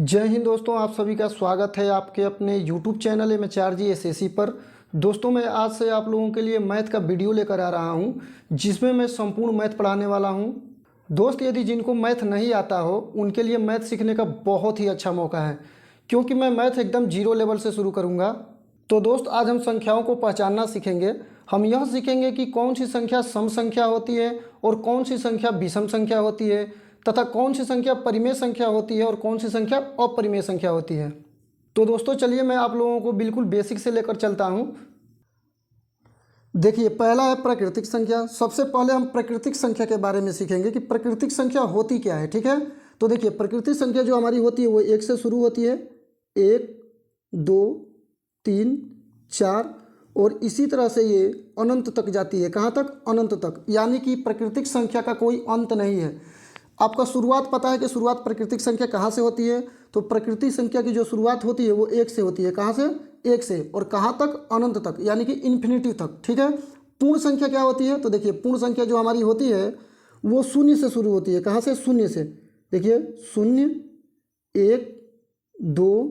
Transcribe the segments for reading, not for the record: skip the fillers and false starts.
जय हिंद दोस्तों, आप सभी का स्वागत है आपके अपने YouTube चैनल MHRG SSC पर। दोस्तों, मैं आज से आप लोगों के लिए मैथ का वीडियो लेकर आ रहा हूं, जिसमें मैं संपूर्ण मैथ पढ़ाने वाला हूं। दोस्त, यदि जिनको मैथ नहीं आता हो उनके लिए मैथ सीखने का बहुत ही अच्छा मौका है, क्योंकि मैं मैथ एकदम जीरो लेवल से शुरू करूँगा। तो दोस्त, आज हम संख्याओं को पहचानना सीखेंगे। हम यह सीखेंगे कि कौन सी संख्या सम संख्या होती है और कौन सी संख्या विषम संख्या होती है, तथा कौन सी संख्या परिमेय संख्या होती है और कौन सी संख्या अपरिमेय संख्या होती है। तो दोस्तों, चलिए मैं आप लोगों को बिल्कुल बेसिक से लेकर चलता हूं। देखिए, पहला है प्राकृतिक संख्या। सबसे पहले हम प्राकृतिक संख्या के बारे में सीखेंगे कि प्राकृतिक संख्या होती क्या है। ठीक है, तो देखिए, प्राकृतिक संख्या जो हमारी होती है वो 1 से शुरू होती है। 1, 2, 3, 4 और इसी तरह से ये अनंत तक जाती है। कहाँ तक? अनंत तक। यानी कि प्राकृतिक संख्या का कोई अंत नहीं है। आपका शुरुआत पता है कि शुरुआत प्राकृतिक संख्या कहाँ से होती है? तो प्राकृतिक संख्या की जो शुरुआत होती है वो 1 से होती है। कहाँ से? 1 से। और कहाँ तक? अनंत तक, यानी कि इन्फिनिटी तक। ठीक है। पूर्ण संख्या क्या होती है? तो देखिए, पूर्ण संख्या जो हमारी होती है वो 0 से शुरू होती है। कहाँ से? 0 से। देखिए, 0, 1, 2,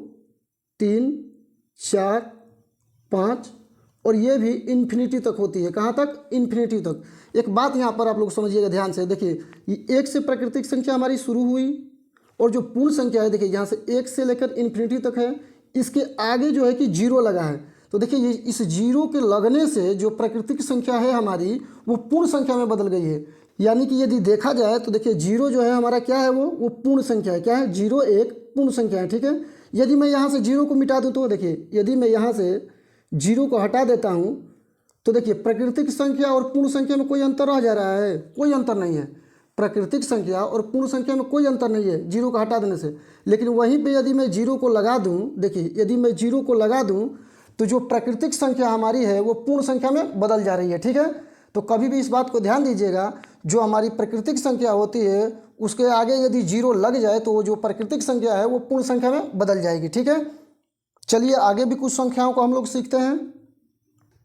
3, 4, 5 और ये भी इन्फिनिटी तक होती है। कहाँ तक? इन्फिनिटी तक। एक बात यहाँ पर आप लोग समझिएगा ध्यान से। देखिए, ये 1 से प्राकृतिक संख्या हमारी शुरू हुई और जो पूर्ण संख्या है, देखिए यहाँ से 1 से लेकर इन्फिनिटी तक है। इसके आगे जो है कि 0 लगा है। तो देखिए, ये इस 0 के लगने से जो प्राकृतिक संख्या है हमारी वो पूर्ण संख्या में बदल गई है। यानी कि यदि देखा जाए तो देखिए, 0 जो है हमारा क्या है, वो पूर्ण संख्या है। क्या है? 0 एक पूर्ण संख्या है। ठीक है। यदि मैं यहाँ से 0 को मिटा दूँ तो देखिए, यदि मैं यहाँ से 0 को हटा देता हूँ तो देखिए, प्राकृतिक संख्या और पूर्ण संख्या में कोई अंतर रह जा रहा है? कोई अंतर नहीं है। प्राकृतिक संख्या और पूर्ण संख्या में कोई अंतर नहीं है 0 को हटा देने से। लेकिन वहीं पे यदि मैं 0 को लगा दूं, देखिए यदि मैं 0 को लगा दूं तो जो प्राकृतिक संख्या हमारी है वो पूर्ण संख्या में बदल जा रही है। ठीक है। तो कभी भी इस बात को ध्यान दीजिएगा, जो हमारी प्राकृतिक संख्या होती है उसके आगे यदि 0 लग जाए तो वो जो प्राकृतिक संख्या है वो पूर्ण संख्या में बदल जाएगी। ठीक है। चलिए आगे भी कुछ संख्याओं को हम लोग सीखते हैं।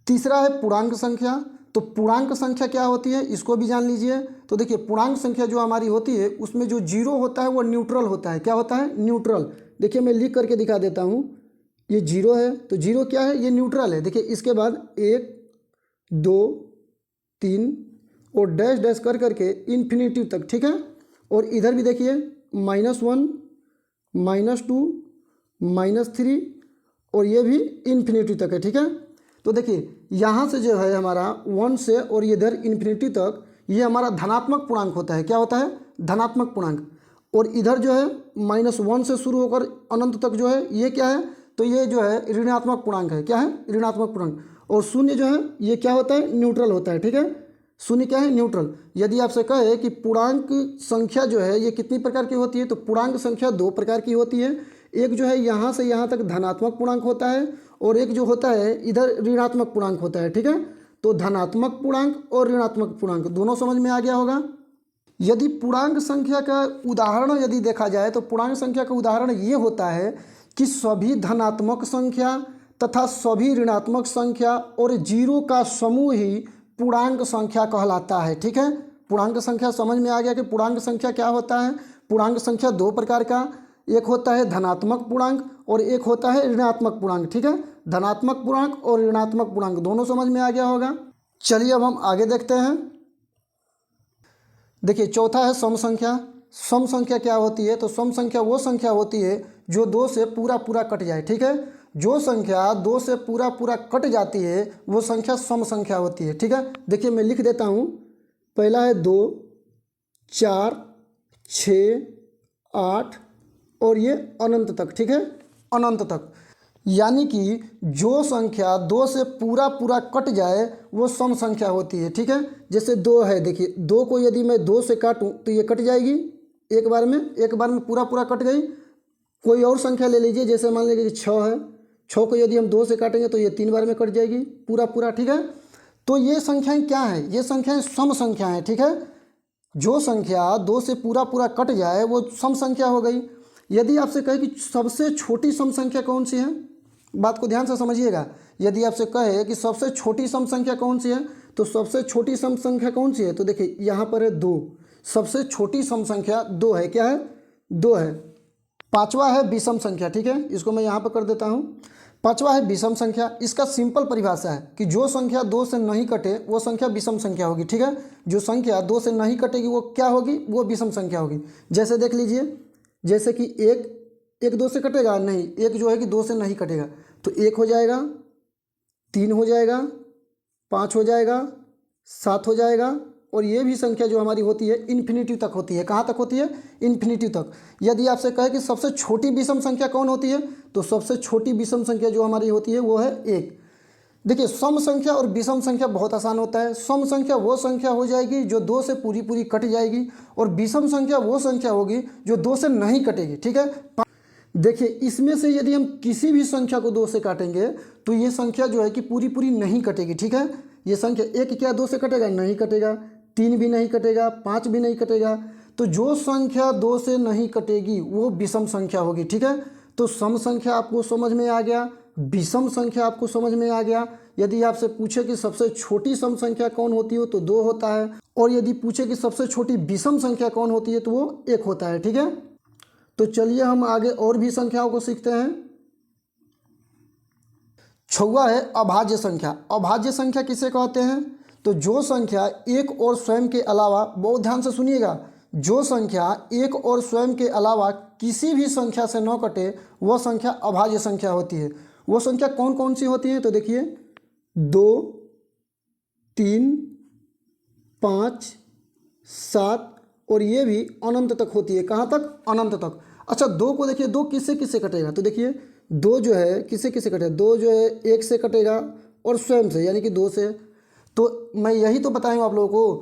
तीसरा है पूर्णांक संख्या। तो पूर्णांक संख्या क्या होती है इसको भी जान लीजिए। तो देखिए, पूर्णांक संख्या जो हमारी होती है उसमें जो 0 होता है वो न्यूट्रल होता है। क्या होता है? न्यूट्रल। देखिए, मैं लिख करके दिखा देता हूँ। ये 0 है तो 0 क्या है? ये न्यूट्रल है। देखिए, इसके बाद 1, 2, 3 और डैश डैश कर करके इन्फिनिटी तक। ठीक है। और इधर भी देखिए, -1, -2, -3 और ये भी इन्फिनिटी तक है। ठीक है। तो देखिए, यहाँ से जो है हमारा 1 से और इधर इन्फिनिटी तक ये हमारा धनात्मक पूर्णांक होता है। क्या होता है? धनात्मक पूर्णांक। और इधर जो है -1 से शुरू होकर अनंत तक जो है ये क्या है? तो ये जो है ऋणात्मक पूर्णांक है। क्या है? ऋणात्मक पूर्णांक। और 0 जो है ये क्या होता है? न्यूट्रल होता है। ठीक है। 0 क्या है? न्यूट्रल। यदि आपसे कहे कि पूर्णांक संख्या जो है ये कितनी प्रकार की होती है, तो पूर्णांक संख्या 2 प्रकार की होती है। एक जो है यहाँ से यहाँ तक धनात्मक पूर्णांक होता है और एक जो होता है इधर ऋणात्मक पूर्णांक होता है। ठीक है। तो धनात्मक पूर्णांक और ऋणात्मक पूर्णांक दोनों समझ में आ गया होगा। यदि पूर्णांक संख्या का उदाहरण यदि देखा जाए तो पूर्णांक संख्या का उदाहरण ये होता है कि सभी धनात्मक संख्या तथा सभी ऋणात्मक संख्या और 0 का समूह ही पूर्णांक संख्या कहलाता है। ठीक है। पूर्णांक संख्या समझ में आ गया कि पूर्णांक संख्या क्या होता है। पूर्णांक संख्या 2 प्रकार का, एक होता है धनात्मक पूर्णांक और एक होता है ऋणात्मक पूर्णांक। ठीक है। धनात्मक पूर्णांक और ऋणात्मक पूर्णांक दोनों समझ में आ गया होगा। चलिए अब हम आगे देखते हैं। देखिए, चौथा है सम संख्या। सम संख्या क्या होती है? तो सम संख्या वो संख्या होती है जो 2 से पूरा पूरा कट जाए। ठीक है। जो संख्या 2 से पूरा पूरा कट जाती है वो संख्या सम संख्या होती है। ठीक है। देखिए, मैं लिख देता हूँ। पहला है 2, 4, 6, 8 और ये अनंत तक। ठीक है। अनंत तक। यानी कि जो संख्या 2 से पूरा पूरा कट जाए वो सम संख्या होती है। ठीक है। जैसे 2 है, देखिए 2 को यदि मैं 2 से काटूं तो ये कट जाएगी एक बार में पूरा पूरा कट गई। कोई और संख्या ले लीजिए, जैसे मान लीजिए कि 6 है। 6 को यदि हम 2 से काटेंगे तो ये 3 बार में कट जाएगी पूरा पूरा। ठीक है। तो ये संख्याएं क्या है? ये संख्याएं सम संख्या है। ठीक है। जो संख्या 2 से पूरा पूरा कट जाए वो सम संख्या हो गई। यदि आपसे कहे कि सबसे छोटी सम संख्या कौन सी है, बात को ध्यान से समझिएगा। यदि आपसे कहे कि सबसे छोटी सम संख्या कौन सी है, तो सबसे छोटी सम संख्या कौन सी है? तो देखिए यहाँ पर है 2। सबसे छोटी सम संख्या 2 है। क्या है? 2 है। पांचवा है विषम संख्या, ठीक है, इसको मैं यहाँ पर कर देता हूँ। पांचवा है विषम संख्या। इसका सिंपल परिभाषा है कि जो संख्या 2 से नहीं कटे वो संख्या विषम संख्या होगी, ठीक है। जो संख्या 2 से नहीं कटेगी वो क्या होगी, वो विषम संख्या होगी। जैसे देख लीजिए, जैसे कि एक 2 से कटेगा नहीं, एक जो है कि 2 से नहीं कटेगा, तो 1 हो जाएगा, 3 हो जाएगा, 5 हो जाएगा, 7 हो जाएगा। और ये भी संख्या जो हमारी होती है इन्फिनिटी तक होती है। कहाँ तक होती है, इन्फिनिटी तक। यदि आपसे कहे कि सबसे छोटी विषम संख्या कौन होती है, तो सबसे छोटी विषम संख्या जो हमारी होती है वो है 1। देखिए, सम संख्या और विषम संख्या बहुत आसान होता है। सम संख्या वो संख्या हो जाएगी जो 2 से पूरी पूरी कट जाएगी, और विषम संख्या वो संख्या होगी जो 2 से नहीं कटेगी, ठीक है। देखिए, इसमें से यदि हम किसी भी संख्या को 2 से काटेंगे तो ये संख्या जो है कि पूरी पूरी नहीं कटेगी, ठीक है। ये संख्या 1 क्या 2 से कटेगा, नहीं कटेगा। 3 भी नहीं कटेगा, 5 भी नहीं कटेगा। तो जो संख्या 2 से नहीं कटेगी वो विषम संख्या होगी, ठीक है। तो सम संख्या आपको समझ में आ गया, विषम संख्या आपको समझ में आ गया। यदि आपसे पूछे कि सबसे छोटी सम संख्या कौन होती है तो 2 होता है, और यदि पूछे कि सबसे छोटी विषम संख्या कौन होती है तो वो 1 होता है, ठीक है। तो चलिए हम आगे और भी संख्याओं को सीखते हैं। 6वां है अभाज्य संख्या। अभाज्य संख्या किसे कहते हैं, तो जो संख्या एक और स्वयं के अलावा, बहुत ध्यान से सुनिएगा, जो संख्या एक और स्वयं के अलावा किसी भी संख्या से न कटे वह संख्या अभाज्य संख्या होती है। वो संख्या कौन कौन सी होती है, तो देखिए 2, 3, 5, 7 और ये भी अनंत तक होती है। कहाँ तक, अनंत तक। अच्छा, 2 को देखिए, 2 किससे किससे कटेगा, तो देखिए 2 जो है किससे किससे कटेगा, 2 जो है 1 से कटेगा और स्वयं से, यानी कि 2 से। तो मैं यही तो बताऊँ आप लोगों को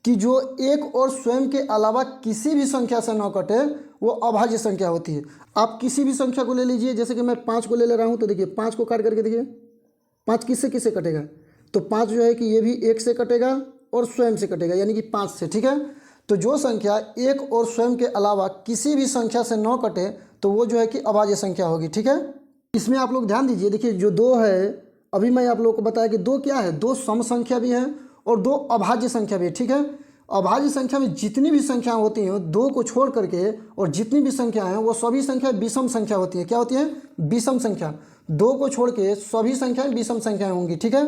कि जो एक और स्वयं के अलावा किसी भी संख्या से न कटे वो अभाज्य संख्या होती है। आप किसी भी संख्या को ले लीजिए, जैसे कि मैं 5 को ले रहा हूँ, तो देखिए 5 को काट करके देखिए 5 किससे किससे कटेगा, तो 5 जो है कि ये भी 1 से कटेगा और स्वयं से कटेगा, यानी कि 5 से, ठीक है। तो जो संख्या एक और स्वयं के अलावा किसी भी संख्या से न कटे तो वो जो है कि अभाज्य संख्या होगी, ठीक है। इसमें आप लोग ध्यान दीजिए, देखिए जो 2 है, अभी मैं आप लोगों को बताया कि 2 क्या है, 2 सम संख्या भी है और 2 अभाज्य संख्या भी है, ठीक है। अभाज्य संख्या में जितनी भी संख्या होती हैं 2 को छोड़ करके, और जितनी भी संख्या हैं वो सभी संख्या विषम संख्या होती है। क्या होती है, विषम संख्या। 2 को छोड़ के सभी संख्याएं विषम संख्याएं होंगी, ठीक है।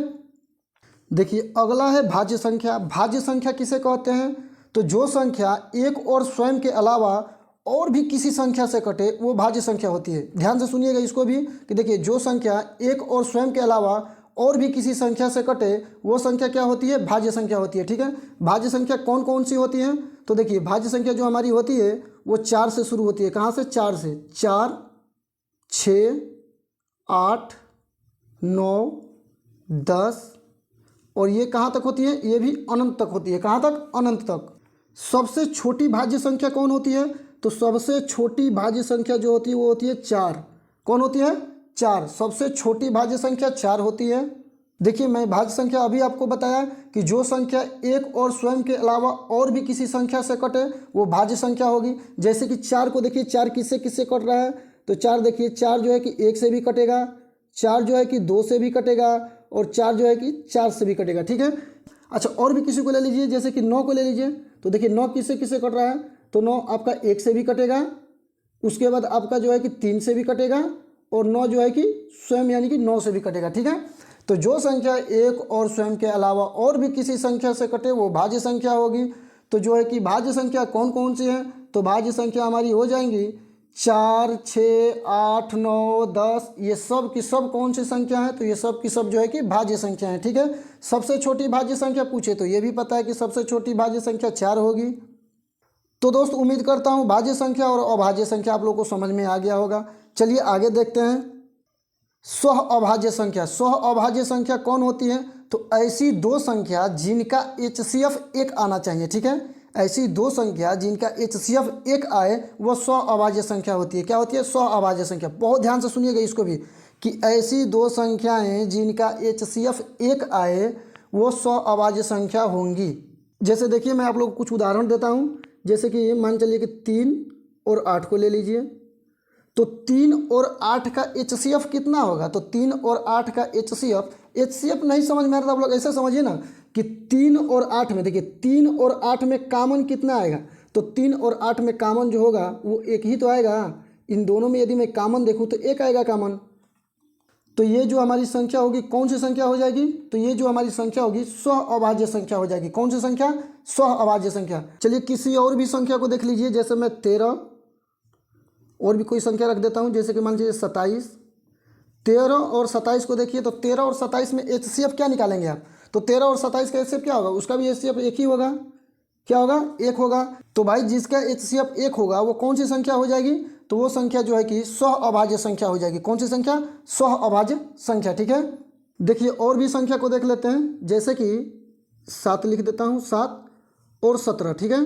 देखिए अगला है भाज्य संख्या। भाज्य संख्या किसे कहते हैं, तो जो संख्या एक और स्वयं के अलावा और भी किसी संख्या से कटे वो भाज्य संख्या होती है। ध्यान से सुनिएगा इसको भी कि देखिए जो संख्या एक और स्वयं के अलावा और भी किसी संख्या से कटे वो संख्या क्या होती है, भाज्य संख्या होती है, ठीक है। भाज्य संख्या कौन कौन सी होती है, तो देखिए भाज्य संख्या जो हमारी होती है वो 4 से शुरू होती है। कहाँ से, 4 से। 4, 6, 8, 9, 10 और ये कहाँ तक होती है, ये भी अनंत तक होती है। कहाँ तक, अनंत तक। सबसे छोटी भाज्य संख्या कौन होती है, तो सबसे छोटी भाज्य संख्या जो होती है वो होती है 4। कौन होती है, 4। सबसे छोटी भाज्य संख्या 4 होती है। देखिए मैं भाज्य संख्या अभी आपको बताया कि जो संख्या एक और स्वयं के अलावा और भी किसी संख्या से कटे वो भाज्य संख्या होगी। जैसे कि 4 को देखिए, 4 किससे किससे कट रहा है, तो 4 देखिए 4 जो है कि 1 से भी कटेगा, 4 जो है कि 2 से भी कटेगा और 4 जो है कि 4 से भी कटेगा, ठीक है। अच्छा और भी किसी को ले लीजिए, जैसे कि 9 को ले लीजिए, तो देखिए 9 किससे किससे कट रहा है, तो 9 आपका 1 से भी कटेगा, उसके बाद आपका जो है कि 3 से भी कटेगा और 9 जो है कि स्वयं यानी कि 9 से भी कटेगा, ठीक है। तो जो संख्या एक और स्वयं के अलावा और भी किसी संख्या से कटे वो भाज्य संख्या होगी। तो जो है कि भाज्य संख्या कौन कौन सी है, तो भाज्य संख्या हमारी हो जाएंगी 4, 6, 8, 9, 10, ये सब की सब कौन सी संख्या है, तो ये सब की सब जो है कि भाज्य संख्या है, ठीक है। सबसे छोटी भाज्य संख्या पूछे तो ये भी पता है कि सबसे छोटी भाज्य संख्या 4 होगी। तो दोस्त उम्मीद करता हूँ भाज्य संख्या और अभाज्य संख्या आप लोगों को समझ में आ गया होगा। चलिए आगे देखते हैं। सह अभाज्य संख्या। सह अभाज्य संख्या कौन होती है, तो ऐसी 2 संख्या जिनका HCF 1 आना चाहिए, ठीक है। ऐसी 2 संख्या जिनका HCF 1 आए वह सह अभाज्य संख्या होती है। क्या होती है, सह अभाज्य संख्या। बहुत ध्यान से सुनिएगा इसको भी कि ऐसी 2 संख्याएं जिनका HCF 1 आए वो सह अभाज्य संख्या होंगी। जैसे देखिए मैं आप लोग को कुछ उदाहरण देता हूँ। जैसे कि मान चलिए कि 3 और 8 को ले लीजिए, तो 3 और 8 का HCF कितना होगा, तो 3 और 8 का HCF नहीं समझ में आ रहा था आप लोग ऐसा समझिए ना कि 3 और 8 में देखिए 3 और 8 में कॉमन कितना आएगा, तो 3 और 8 में कॉमन जो होगा वो 1 ही तो आएगा। इन दोनों में यदि मैं कॉमन देखूँ तो एक आएगा कॉमन। तो ये जो हमारी संख्या होगी कौन सी संख्या हो जाएगी, तो ये जो हमारी संख्या होगी स्व अभाज्य संख्या हो जाएगी। कौन सी संख्या, स्व अभाज्य संख्या। चलिए किसी और भी संख्या को देख लीजिए, जैसे मैं 13 और भी कोई संख्या रख देता हूँ, जैसे कि मान लीजिए 27। 13 और 27 को देखिए, तो 13 और 27 में HCF क्या निकालेंगे आप, तो 13 और 27 का HCF क्या होगा, उसका भी HCF एक ही होगा। क्या होगा, एक होगा। तो भाई जिसका HCF एक होगा वो कौन सी संख्या हो जाएगी, तो वो संख्या जो है कि स्व अभाज्य संख्या हो जाएगी। कौन सी संख्या, स्व अभाज्य संख्या। ठीक है, देखिए और भी संख्या को देख लेते हैं, जैसे कि 7 लिख देता हूँ, 7 और 17। ठीक है,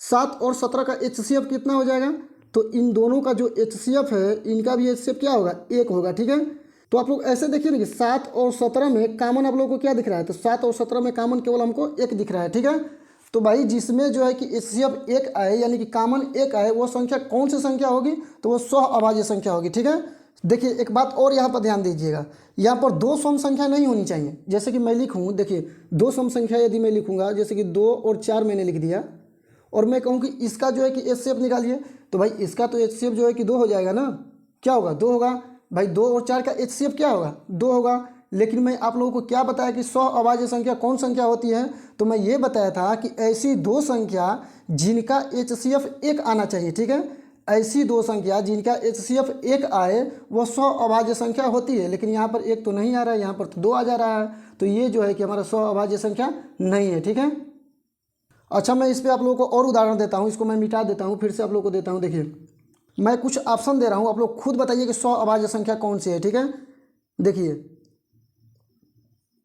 7 और 17 का HCF कितना हो जाएगा, तो इन दोनों का जो HCF है इनका भी HCF क्या होगा, एक होगा। ठीक है, तो आप लोग ऐसे देखिए ना कि 7 और 17 में कॉमन आप लोगों को क्या दिख रहा है, तो 7 और 17 में कॉमन केवल हमको एक दिख रहा है। ठीक है, तो भाई जिसमें जो है कि HCF एक आए यानी कि कॉमन एक आए वो संख्या कौन सी संख्या होगी, तो वो स्व अभाज्य संख्या होगी। ठीक है, देखिए एक बात और यहाँ पर ध्यान दीजिएगा, यहाँ पर दो सम संख्या नहीं होनी चाहिए। जैसे कि मैं लिखूँ, देखिए दो सम संख्या यदि मैं लिखूँगा, जैसे कि 2 और 4 मैंने लिख दिया, और मैं कहूँ कि इसका जो है कि HCF निकालिए, तो भाई इसका तो HCF जो है कि 2 हो जाएगा ना, क्या होगा, 2 होगा। भाई 2 और 4 का HCF क्या होगा, 2 होगा। लेकिन मैं आप लोगों को क्या बताया कि स्व अभाज्य संख्या कौन संख्या होती है, तो मैं ये बताया था कि ऐसी दो संख्या जिनका HCF एक आना चाहिए। ठीक है, ऐसी दो संख्या जिनका HCF एक आए वह स्व अभाज्य संख्या होती है। लेकिन यहाँ पर एक तो नहीं आ रहा है, यहाँ पर तो 2 आ जा रहा है, तो ये जो है कि हमारा स्व अभाज्य संख्या नहीं है। ठीक है, अच्छा मैं इस पर आप लोगों को और उदाहरण देता हूँ, इसको मैं मिटा देता हूँ, फिर से आप लोगों को देता हूँ। देखिए मैं कुछ ऑप्शन दे रहा हूँ, आप लोग खुद बताइए कि स्व अभाज्य संख्या कौन सी है। ठीक है, देखिए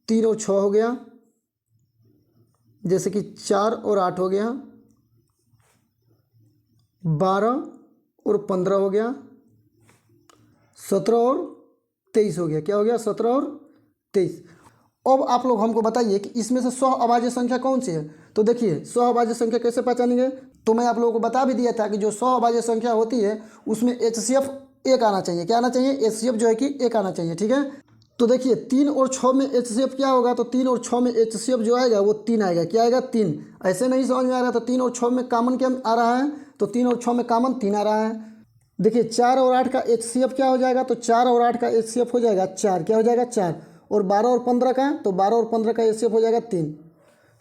3 और 6 हो गया, जैसे कि 4 और 8 हो गया, 12 और 15 हो गया, 17 और 23 हो गया। क्या हो गया, 17 और 23। अब आप लोग हमको बताइए कि इसमें से स्व अभाज्य संख्या कौन सी है। तो देखिए स्व अभाज्य संख्या कैसे पहचानेंगे, तो मैं आप लोगों को बता भी दिया था कि जो स्व अभाज्य संख्या होती है उसमें HCF एक आना चाहिए। क्या आना चाहिए, HCF जो है कि एक आना चाहिए। ठीक है, तो देखिए 3 और 6 में HCF क्या होगा, तो 3 और 6 में HCF जो आएगा वो 3 आएगा। क्या आएगा, 3। ऐसे नहीं समझ में आ रहा, तो 3 और 6 में कॉमन क्या आ रहा है, तो 3 और 6 में कॉमन 3 आ रहा है। देखिए 4 और 8 का HCF क्या हो जाएगा, तो 4 और 8 का HCF हो जाएगा 4। क्या हो जाएगा, 4। और 12 और 15 का, तो 12 और 15 का HCF हो जाएगा 3।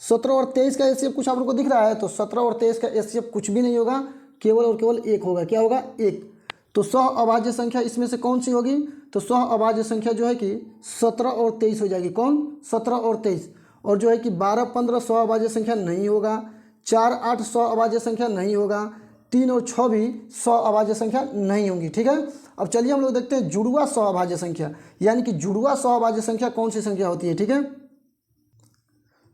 17 और 23 का HCF कुछ आप लोग को दिख रहा है, तो 17 और 23 का HCF कुछ भी नहीं होगा, केवल और केवल एक होगा। क्या होगा, एक। तो स्व अभाज्य संख्या इसमें से कौन सी होगी, तो स्व अभाज्य संख्या जो है कि 17 और 23 हो जाएगी। कौन, 17 और 23। और जो है कि 12 15 स्व अभाज्य संख्या नहीं होगा, 4 8 स्व अभाज्य संख्या नहीं होगा, 3 और 6 भी स्व अभाज्य संख्या नहीं होंगी। ठीक है, अब चलिए हम लोग देखते हैं जुड़वा स्व अभाज्य संख्या, यानी कि जुड़वा स्व अभाज्य संख्या कौन सी संख्या होती है। ठीक है,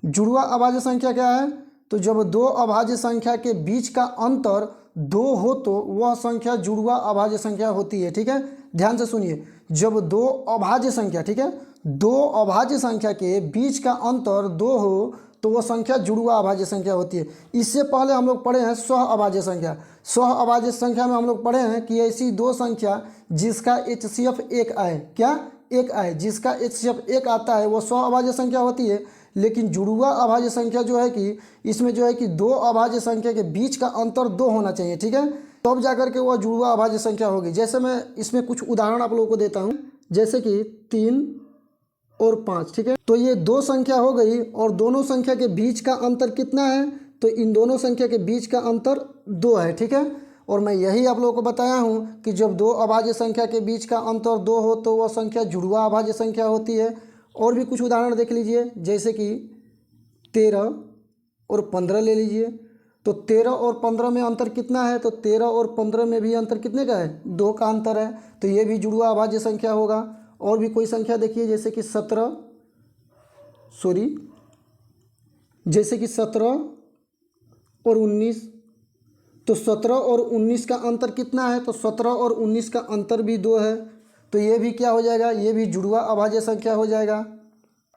जुड़वा अभाज्य संख्या क्या है, तो जब दो अभाज्य संख्या के बीच का अंतर 2 हो तो वह संख्या जुड़वा अभाज्य संख्या होती है। ठीक है, ध्यान से सुनिए, जब दो अभाज्य संख्या, ठीक है, दो अभाज्य संख्या के बीच का अंतर 2 हो तो वह संख्या जुड़वा अभाज्य संख्या होती है। इससे पहले हम लोग पढ़े हैं स्व अभाज्य संख्या। स्व अभाज्य संख्या में हम लोग पढ़े हैं कि ऐसी दो संख्या जिसका HCF एक आए, क्या, एक आए, जिसका HCF एक आता है वो स्व अभाज्य संख्या होती है। लेकिन जुड़वा अभाज्य संख्या जो है कि इसमें जो है कि दो अभाज्य संख्या के बीच का अंतर 2 होना चाहिए। ठीक है, तब जाकर के वह जुड़वा अभाज्य संख्या होगी। जैसे मैं इसमें कुछ उदाहरण आप लोगों को देता हूँ, जैसे कि 3 और 5। ठीक है, तो ये दो संख्या हो गई और दोनों संख्या के बीच का अंतर कितना है, तो इन दोनों संख्या के बीच का अंतर 2 है। ठीक है, और मैं यही आप लोगों को बताया हूँ कि जब दो अभाज्य संख्या के बीच का अंतर 2 हो तो वह संख्या जुड़वा अभाज्य संख्या होती है। और भी कुछ उदाहरण देख लीजिए, जैसे कि 13 और 15 ले लीजिए, तो 13 और 15 में अंतर कितना है, तो 13 और 15 में भी अंतर कितने का है, 2 का अंतर है, तो ये भी जुड़वा अभाज्य संख्या होगा। और भी कोई संख्या देखिए, जैसे कि 17 और 19, तो 17 और 19 का अंतर कितना है, तो 17 और 19 का अंतर भी 2 है, तो ये भी क्या हो जाएगा, ये भी जुड़वा अभाज्य संख्या हो जाएगा।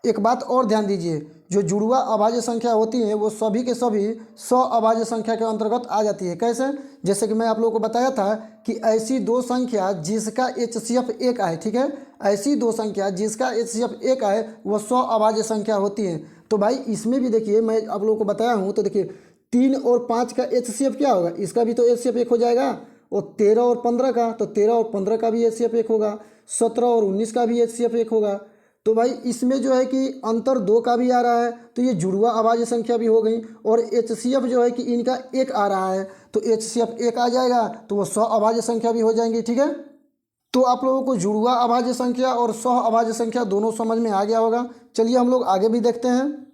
एक बात और ध्यान दीजिए, जो जुड़वा अभाज्य संख्या होती है वो सभी के सभी स्व अभाज्य संख्या के अंतर्गत आ जाती है। कैसे, जैसे कि मैं आप लोगों को बताया था कि ऐसी दो संख्या जिसका HCF एक आए, ठीक है, ऐसी दो संख्या जिसका HCF एक आए वह स्व अभाज्य संख्या होती है। तो भाई इसमें भी देखिए मैं आप लोगों को बताया हूँ, तो देखिए 3 और 5 का HCF क्या होगा, इसका भी तो HCF एक हो जाएगा, और 13 और 15 का, तो 13 और 15 का भी HCF 1 होगा, 17 और 19 का भी HCF 1 होगा। तो भाई इसमें जो है कि अंतर 2 का भी आ रहा है, तो ये जुड़वा अभाज्य संख्या भी हो गई। और HCF जो है कि इनका 1 आ रहा है, तो HCF 1 आ जाएगा, तो वो 100 अभाज्य संख्या भी हो जाएंगी। ठीक है, तो आप लोगों को जुड़वा अभाज्य संख्या और 100 अभाज्य संख्या दोनों समझ में आ गया होगा। चलिए हम लोग आगे भी देखते हैं।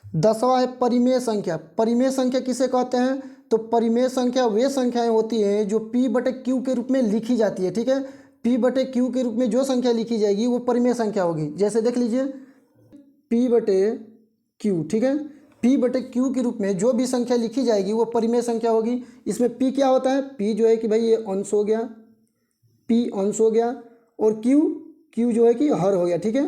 10वां है परिमेय संख्या। परिमेय संख्या किसे कहते हैं? तो परिमेय संख्या वे संख्याएं होती हैं जो P/Q के रूप में लिखी जाती है। ठीक है, P/Q के रूप में जो संख्या लिखी जाएगी वो परिमेय संख्या होगी। जैसे देख लीजिए P/Q, ठीक है, P/Q के रूप में जो भी संख्या लिखी जाएगी वो परिमेय संख्या होगी। इसमें P क्या होता है? P जो है कि भाई ये अंश हो गया, P अंश हो गया, और Q जो है कि हर हो गया। ठीक है,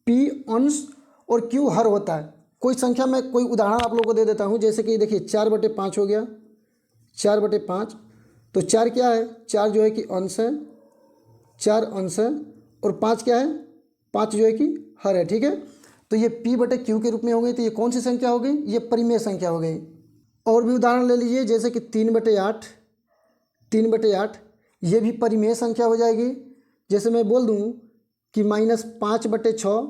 P अंश और Q हर होता है। कोई संख्या में कोई उदाहरण आप लोगों को दे देता हूँ। जैसे कि देखिए 4/5 हो गया, 4/5, तो 4 क्या है? 4 जो है कि अंश है, 4 अंश है, और 5 क्या है? 5 जो है कि हर है। ठीक है, तो ये P/Q के रूप में हो गई। तो ये कौन सी संख्या हो गई? ये परिमेय संख्या हो गई। और भी उदाहरण ले लीजिए, जैसे कि 3/8, 3/8 ये भी परिमेय संख्या हो जाएगी। जैसे मैं बोल दूँ कि -5/6,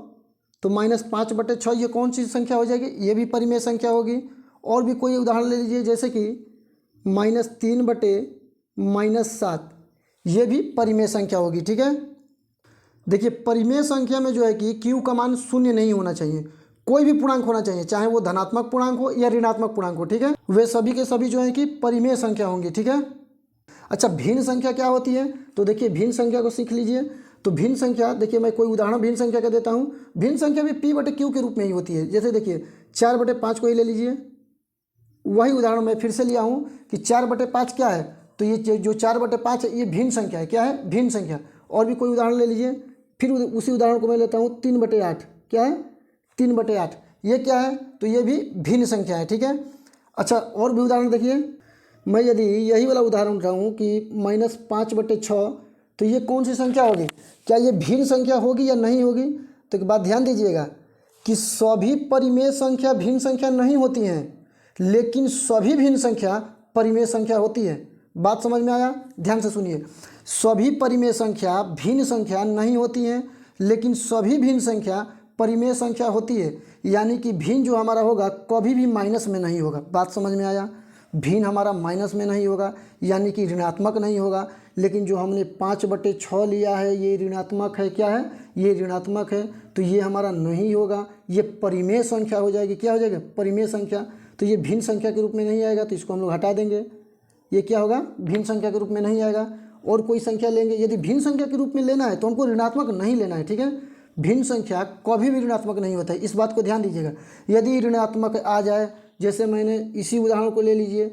तो -5/6 ये कौन सी संख्या हो जाएगी? ये भी परिमेय संख्या होगी। और भी कोई उदाहरण ले लीजिए, जैसे कि -3/-7 ये भी परिमेय संख्या होगी। ठीक है, देखिए परिमेय संख्या में जो है कि Q का मान शून्य नहीं होना चाहिए, कोई भी पूर्णांक होना चाहिए, चाहे वो धनात्मक पूर्णांक हो या ऋणात्मक पूर्णांक हो। ठीक है, वे सभी के सभी जो है कि परिमेय संख्या होंगी। ठीक है, अच्छा भिन्न संख्या क्या होती है? तो देखिए भिन्न संख्या को सीख लीजिए। तो भिन्न संख्या, देखिए मैं कोई उदाहरण भिन्न संख्या का देता हूँ। भिन्न संख्या भी P/Q के रूप में ही होती है। जैसे देखिए 4/5 को ही ले लीजिए, वही उदाहरण मैं फिर से लिया हूँ कि 4/5 क्या है? तो ये जो 4/5 है ये भिन्न संख्या है। क्या है? भिन्न संख्या। और भी कोई उदाहरण ले लीजिए, फिर उसी उदाहरण को मैं लेता हूँ 3/8। क्या है? 3/8 ये क्या है? तो ये भी भिन्न संख्या है। ठीक है, अच्छा और भी उदाहरण देखिए, मैं यदि यही वाला उदाहरण उठाऊँ कि -5/6, तो ये कौन सी संख्या होगी? क्या ये भिन्न संख्या होगी या नहीं होगी? तो एक बात ध्यान दीजिएगा कि सभी परिमेय संख्या भिन्न संख्या नहीं होती हैं, लेकिन सभी भिन्न संख्या परिमेय संख्या होती है। बात समझ में आया? ध्यान से सुनिए, सभी परिमेय संख्या भिन्न संख्या नहीं होती हैं, लेकिन सभी भिन्न संख्या परिमेय संख्या होती है। यानी कि भिन्न जो हमारा होगा कभी भी माइनस में नहीं होगा। बात समझ में आया? भिन्न हमारा माइनस में नहीं होगा, यानी कि ऋणात्मक नहीं होगा। लेकिन जो हमने 5/6 लिया है ये ऋणात्मक है। क्या है? ये ऋणात्मक है, तो ये हमारा नहीं होगा, ये परिमेय संख्या हो जाएगी। क्या हो जाएगा? परिमेय संख्या। तो ये भिन्न संख्या के रूप में नहीं आएगा, तो इसको हम लोग हटा देंगे। ये क्या होगा? भिन्न संख्या के रूप में नहीं आएगा। और कोई संख्या लेंगे, यदि भिन्न संख्या के रूप में लेना है तो हमको ऋणात्मक नहीं लेना है। ठीक है, भिन्न संख्या कभी भी ऋणात्मक नहीं होता है, इस बात को ध्यान दीजिएगा। यदि ऋणात्मक आ जाए, जैसे मैंने इसी उदाहरण को ले लीजिए,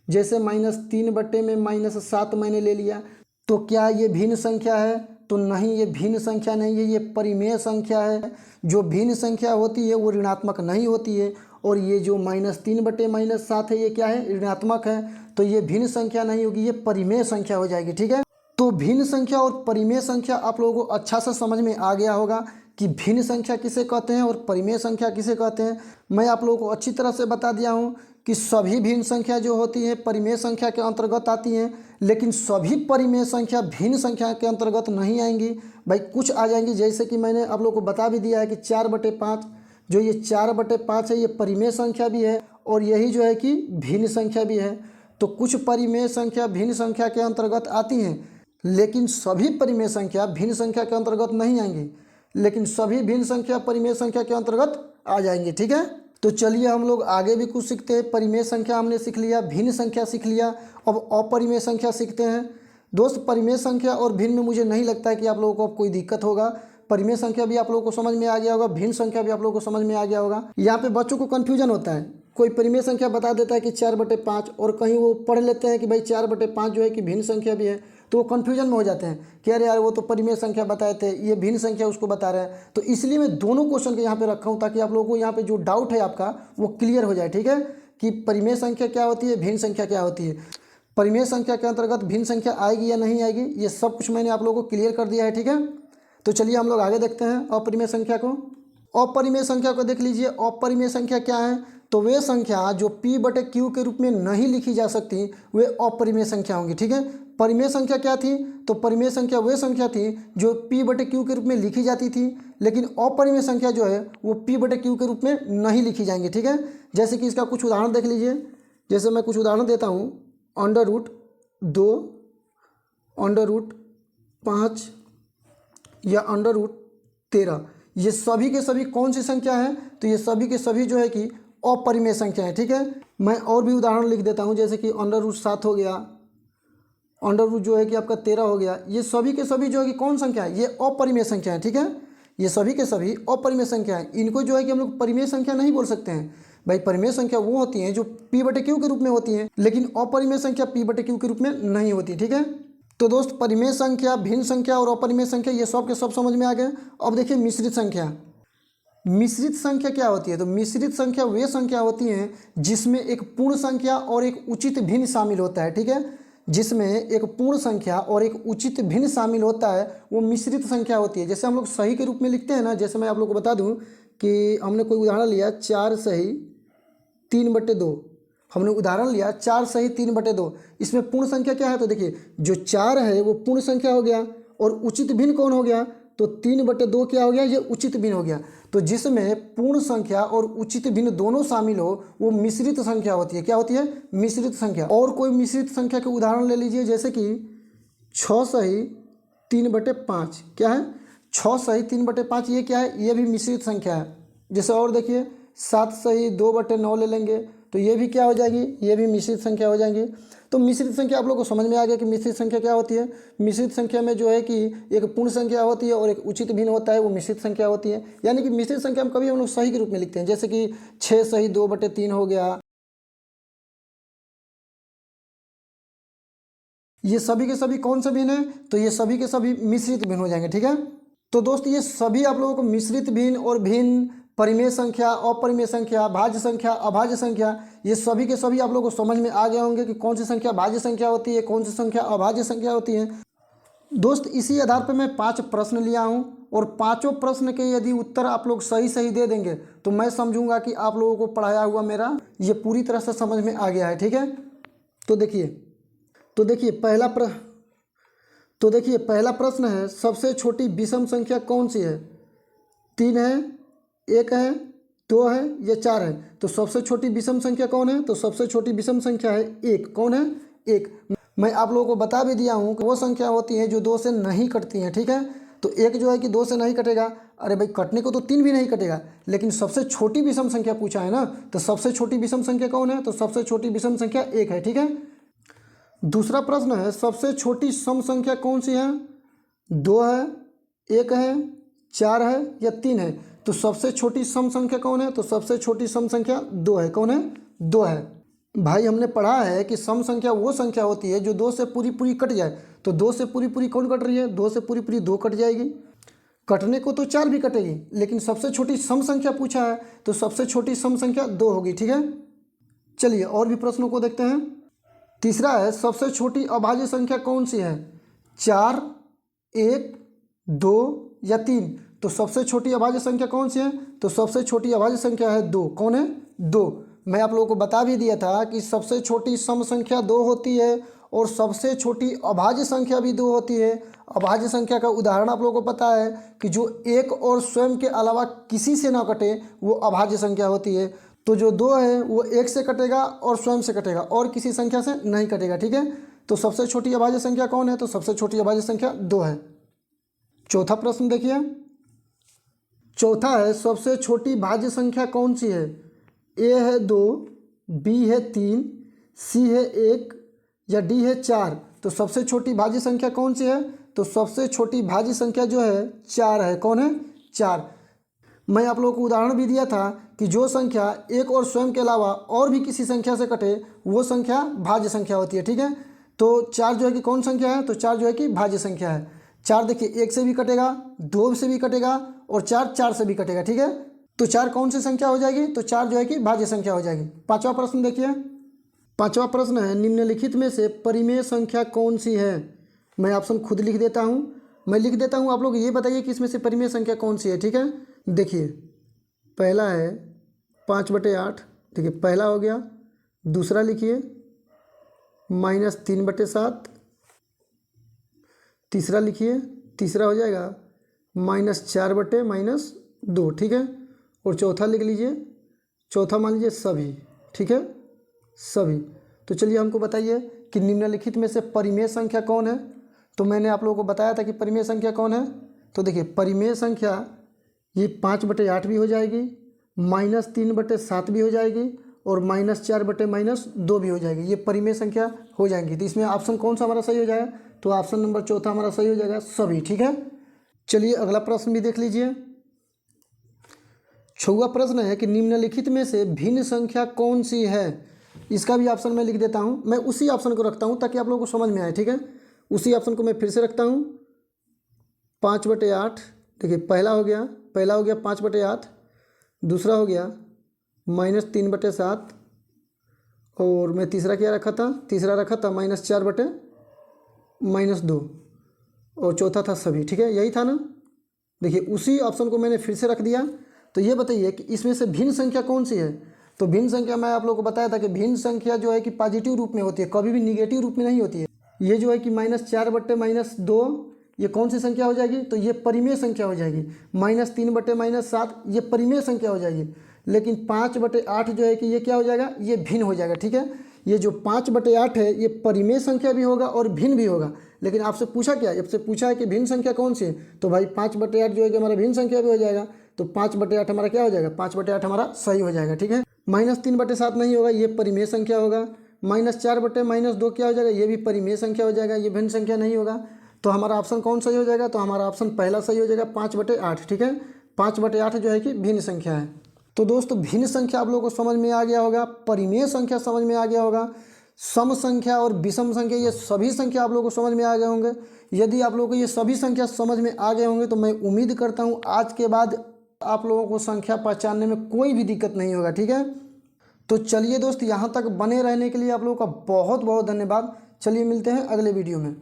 जैसे -3/-7 मैंने ले लिया, तो क्या ये भिन्न संख्या है? तो नहीं, ये भिन्न संख्या नहीं है, ये परिमेय संख्या है। जो भिन्न संख्या होती है वो ऋणात्मक नहीं होती है। और ये जो -3/-7 है ये क्या है? ऋणात्मक है, तो ये भिन्न संख्या नहीं होगी, ये परिमेय संख्या हो जाएगी। ठीक है, तो भिन्न संख्या और परिमेय संख्या आप लोगों को अच्छा से समझ में आ गया होगा कि भिन्न संख्या किसे कहते हैं और परिमेय संख्या किसे कहते हैं। मैं आप लोगों को अच्छी तरह से बता दिया हूँ कि सभी भिन्न संख्या जो होती है परिमेय संख्या के अंतर्गत आती हैं, लेकिन सभी परिमेय संख्या भिन्न संख्या के अंतर्गत नहीं आएंगी। भाई कुछ आ जाएंगी, जैसे कि मैंने आप लोगों को बता भी दिया है कि 4/5, जो ये 4/5 है ये परिमेय संख्या भी है और यही जो है कि भिन्न संख्या भी है। तो कुछ परिमेय संख्या भिन्न संख्या के अंतर्गत आती हैं, लेकिन सभी परिमेय संख्या भिन्न संख्या के अंतर्गत नहीं आएंगी, लेकिन सभी भिन्न संख्या परिमेय संख्या के अंतर्गत आ जाएंगे। ठीक है, तो चलिए हम लोग आगे भी कुछ सीखते हैं। परिमेय संख्या हमने सीख लिया, भिन्न संख्या सीख लिया, अब अपरिमेय संख्या सीखते हैं। दोस्त परिमेय संख्या और भिन्न में मुझे नहीं लगता है कि आप लोगों को अब कोई दिक्कत होगा। परिमेय संख्या भी आप लोगों को समझ में आ गया होगा, भिन्न संख्या भी आप लोगों को समझ में आ गया होगा। यहाँ पे बच्चों को कन्फ्यूजन होता है, कोई परिमेय संख्या बता देता है कि 4/5 और कहीं वो पढ़ लेते हैं कि भाई 4/5 जो है कि भिन्न संख्या भी है, तो वो कन्फ्यूजन में हो जाते हैं कि अरे यार वो तो परिमेय संख्या बताए थे, ये भिन्न संख्या उसको बता रहे हैं। तो इसलिए मैं दोनों क्वेश्चन के यहाँ पे रखा हूँ ताकि आप लोगों को यहाँ पे जो डाउट है आपका वो क्लियर हो जाए। ठीक है, कि परिमेय संख्या क्या होती है, भिन्न संख्या क्या होती है, परिमेय संख्या के अंतर्गत भिन्न संख्या आएगी या नहीं आएगी, ये सब कुछ मैंने आप लोगों को क्लियर कर दिया है। ठीक है, तो चलिए हम लोग आगे देखते हैं अपरिमेय संख्या को। अपरिमेय संख्या को देख लीजिए, अपरिमेय संख्या क्या है? तो वे संख्या जो p बटे q के रूप में नहीं लिखी जा सकती वे अपरिमेय संख्या होंगी। ठीक है, परिमेय संख्या क्या थी? तो परिमेय संख्या वे संख्या थी जो p बटे q के रूप में लिखी जाती थी, लेकिन अपरिमेय संख्या जो है वो p बटे q के रूप में नहीं लिखी जाएंगी। ठीक है, जैसे कि इसका कुछ उदाहरण देख लीजिए। जैसे मैं कुछ उदाहरण देता हूँ, √2, √5 या √13, ये सभी के सभी कौन सी संख्या है? तो ये सभी के सभी जो है कि अपरिमेय संख्या है। ठीक है, मैं और भी उदाहरण लिख देता हूँ, जैसे कि √7 हो गया, √ जो है कि आपका 13 हो गया। ये सभी के सभी जो है कि कौन संख्या है? ये अपरिमेय संख्या है। ठीक है, ये सभी के सभी अपरिमेय संख्या है। इनको जो है कि हम लोग परिमेय संख्या नहीं बोल सकते हैं भाई। परिमेय संख्या वो होती हैं जो p बटे q के रूप में होती हैं, लेकिन अपरिमेय संख्या p बटे q के रूप में नहीं होती। ठीक है, तो दोस्त परिमेय संख्या, भिन्न संख्या और अपरिमेय संख्या ये सब के सब समझ में आ गए। अब देखिए मिश्रित संख्या। मिश्रित संख्या क्या होती है? तो मिश्रित संख्या वे संख्या होती हैं जिसमें एक पूर्ण संख्या और एक उचित भिन्न शामिल होता है। ठीक है, जिसमें एक पूर्ण संख्या और एक उचित भिन्न शामिल होता है वो मिश्रित संख्या होती है। जैसे हम लोग सही के रूप में लिखते हैं ना, जैसे मैं आप लोग को बता दूं कि हमने कोई उदाहरण लिया 4 सही 3/2, हमने उदाहरण लिया 4 सही 3/2। इसमें पूर्ण संख्या क्या है? तो देखिए जो 4 है वो पूर्ण संख्या हो गया और उचित भिन्न कौन हो गया? तो 3/2 क्या हो गया? ये उचित भिन्न हो गया। तो जिसमें पूर्ण संख्या और उचित भिन्न दोनों शामिल हो वो मिश्रित संख्या होती है। क्या होती है? मिश्रित संख्या। और कोई मिश्रित संख्या के उदाहरण ले लीजिए, जैसे कि 6 सही 3/5। क्या है? 6 सही 3/5 ये क्या है? ये भी मिश्रित संख्या है। जैसे और देखिए 7 सही 2/9 ले लेंगे तो ये भी क्या हो जाएगी? ये भी मिश्रित संख्या हो जाएंगी। तो मिश्रित संख्या आप लोग को समझ में आ गया कि मिश्रित संख्या क्या होती है। मिश्रित संख्या में जो है कि एक पूर्ण संख्या होती है और एक उचित भिन्न होता है, वो मिश्रित संख्या होती है। यानी कि मिश्रित संख्या हम कभी हम लोग सही के रूप में लिखते हैं, जैसे कि 6 सही 2/3 हो गया। ये सभी के सभी कौन से भिन्न है? तो ये सभी के सभी मिश्रित भिन्न हो जाएंगे। ठीक है, तो दोस्त ये सभी आप लोगों को मिश्रित भिन्न और भिन्न, परिमेय संख्या, अपरिमेय संख्या, भाज्य संख्या, अभाज्य संख्या, ये सभी के सभी आप लोगों को समझ में आ गए होंगे कि कौन सी संख्या भाज्य संख्या होती है, कौन सी संख्या अभाज्य संख्या होती है। दोस्त इसी आधार पर मैं 5 प्रश्न लिया हूँ और पांचों प्रश्न के यदि उत्तर आप लोग सही सही दे देंगे तो मैं समझूंगा कि आप लोगों को पढ़ाया हुआ मेरा ये पूरी तरह से समझ में आ गया है। ठीक है, तो देखिए पहला प्रश्न है, सबसे छोटी विषम संख्या कौन सी है? 3 है, 1 है, 2 है या 4 है? तो सबसे छोटी विषम संख्या कौन है? तो सबसे छोटी विषम संख्या है 1। कौन है? 1। मैं आप लोगों को बता भी दिया हूँ कि वो संख्या होती है जो 2 से नहीं कटती हैं। ठीक है, तो 1 जो है कि 2 से नहीं कटेगा। अरे भाई कटने को तो 3 भी नहीं कटेगा, लेकिन सबसे छोटी विषम संख्या पूछा है ना, तो सबसे छोटी विषम संख्या कौन है? तो सबसे छोटी विषम संख्या 1 है। ठीक है, दूसरा प्रश्न है, सबसे छोटी सम संख्या कौन सी है? 2 है, 1 है, 4 है या 3 है? तो सबसे छोटी सम संख्या कौन है? तो सबसे छोटी सम संख्या 2 है। कौन है? 2 है। भाई हमने पढ़ा है कि सम संख्या वो संख्या होती है जो 2 से पूरी पूरी कट जाए। तो 2 से पूरी पूरी कौन कट रही है? 2 से पूरी पूरी 2 कट जाएगी। कटने को तो 4 भी कटेगी, लेकिन सबसे छोटी सम संख्या पूछा है तो सबसे छोटी सम संख्या 2 होगी। ठीक है, चलिए और भी प्रश्नों को देखते हैं। तीसरा है, सबसे छोटी अभाज्य संख्या कौन सी है? 4, 1, 2 या 3? तो सबसे छोटी अभाज्य संख्या कौन सी है? तो सबसे छोटी अभाज्य संख्या है 2। कौन है? 2। मैं आप लोगों को बता भी दिया था कि सबसे छोटी सम संख्या 2 होती है और सबसे छोटी अभाज्य संख्या भी 2 होती है। अभाज्य संख्या का उदाहरण आप लोगों को पता है कि जो 1 और स्वयं के अलावा किसी से ना कटे वो अभाज्य संख्या होती है। तो जो 2 है वो 1 से कटेगा और स्वयं से कटेगा और किसी संख्या से नहीं कटेगा। ठीक है, तो सबसे छोटी अभाज्य संख्या कौन है? तो सबसे छोटी अभाज्य संख्या 2 है। चौथा प्रश्न देखिए, चौथा है, सबसे छोटी भाज्य संख्या कौन सी है? ए है 2, बी है 3, सी है 1 या डी है 4? तो सबसे छोटी भाज्य संख्या कौन सी है? तो सबसे छोटी भाज्य संख्या जो है 4 है। कौन है? 4। मैं आप लोगों को उदाहरण भी दिया था कि जो संख्या 1 और स्वयं के अलावा और भी किसी संख्या से कटे वो संख्या भाज्य संख्या होती है। ठीक है, तो 4 जो है कि कौन संख्या है? तो 4 जो है कि भाज्य संख्या है। 4 देखिए 1 से भी कटेगा, 2 से भी कटेगा और 4 से भी कटेगा। ठीक है, तो 4 कौन सी संख्या हो जाएगी? तो 4 जो है कि भाज्य संख्या हो जाएगी। पांचवा प्रश्न देखिए, पांचवा प्रश्न है, निम्नलिखित में से परिमेय संख्या कौन सी है? मैं ऑप्शन खुद लिख देता हूँ, आप लोग ये बताइए कि इसमें से परिमेय संख्या कौन सी है। ठीक है, देखिए पहला है 5/8, देखिए पहला हो गया, दूसरा लिखिए -3/7, तीसरा लिखिए, तीसरा हो जाएगा -4/-2, ठीक है। और चौथा लिख लीजिए, चौथा मान लीजिए सभी, ठीक है, सभी। तो चलिए हमको बताइए कि निम्नलिखित में से परिमेय संख्या कौन है। तो मैंने आप लोगों को बताया था कि परिमेय संख्या कौन है। तो देखिए परिमेय संख्या ये 5/8 भी हो जाएगी, -3/7 भी हो जाएगी और -4/-2 भी हो जाएगी। ये परिमेय संख्या हो जाएंगी। तो इसमें ऑप्शन कौन सा हमारा सही हो जाएगा, तो ऑप्शन नंबर चौथा हमारा सही हो जाएगा, सभी, ठीक है। चलिए अगला प्रश्न भी देख लीजिए। 6वां प्रश्न है कि निम्नलिखित में से भिन्न संख्या कौन सी है। इसका भी ऑप्शन मैं लिख देता हूँ, मैं उसी ऑप्शन को रखता हूँ ताकि आप लोगों को समझ में आए, ठीक है। उसी ऑप्शन को मैं फिर से रखता हूँ, 5/8। देखिए पहला हो गया 5/8, दूसरा हो गया -3/7 और मैं तीसरा क्या रखा था, तीसरा रखा था -4/-2 और चौथा था सभी, ठीक है, यही था ना। देखिए उसी ऑप्शन को मैंने फिर से रख दिया। तो ये बताइए कि इसमें से भिन्न संख्या कौन सी है। तो भिन्न संख्या मैं आप लोगों को बताया था कि भिन्न संख्या जो है कि पॉजिटिव रूप में होती है, कभी भी निगेटिव रूप में नहीं होती है। ये जो है कि -4/-2 ये कौन सी संख्या हो जाएगी, तो ये परिमेय संख्या हो जाएगी। -3/-7 ये परिमेय संख्या हो जाएगी। लेकिन 5/8 जो है कि ये क्या हो जाएगा, ये भिन्न हो जाएगा, ठीक है। ये जो 5/8 है ये परिमेय संख्या भी होगा और भिन्न भी होगा। लेकिन आपसे पूछा क्या, आपसे पूछा है कि भिन्न संख्या कौन सी है, तो भाई 5/8 जो है कि हमारा भिन्न संख्या भी हो जाएगा। तो 5/8 हमारा क्या हो जाएगा, 5/8 हमारा सही हो जाएगा, ठीक है। -3/7 नहीं होगा, ये परिमेय संख्या होगा। -4/-2 क्या हो जाएगा, ये भी परिमेय संख्या हो जाएगा, ये भिन्न संख्या नहीं होगा। तो हमारा ऑप्शन कौन सही हो जाएगा, तो हमारा ऑप्शन पहला सही हो जाएगा, 5/8, ठीक है। 5/8 जो है कि भिन्न संख्या है। तो दोस्तों भिन्न संख्या आप लोगों को समझ में आ गया होगा, परिमेय संख्या समझ में आ गया होगा, सम संख्या और विषम संख्या ये सभी संख्या आप लोगों को समझ में आ गए होंगे। यदि आप लोगों को ये सभी संख्या समझ में आ गए होंगे तो मैं उम्मीद करता हूँ आज के बाद आप लोगों को संख्या पहचानने में कोई भी दिक्कत नहीं होगा, ठीक है। तो चलिए दोस्त, यहाँ तक बने रहने के लिए आप लोगों का बहुत बहुत धन्यवाद। चलिए मिलते हैं अगले वीडियो में।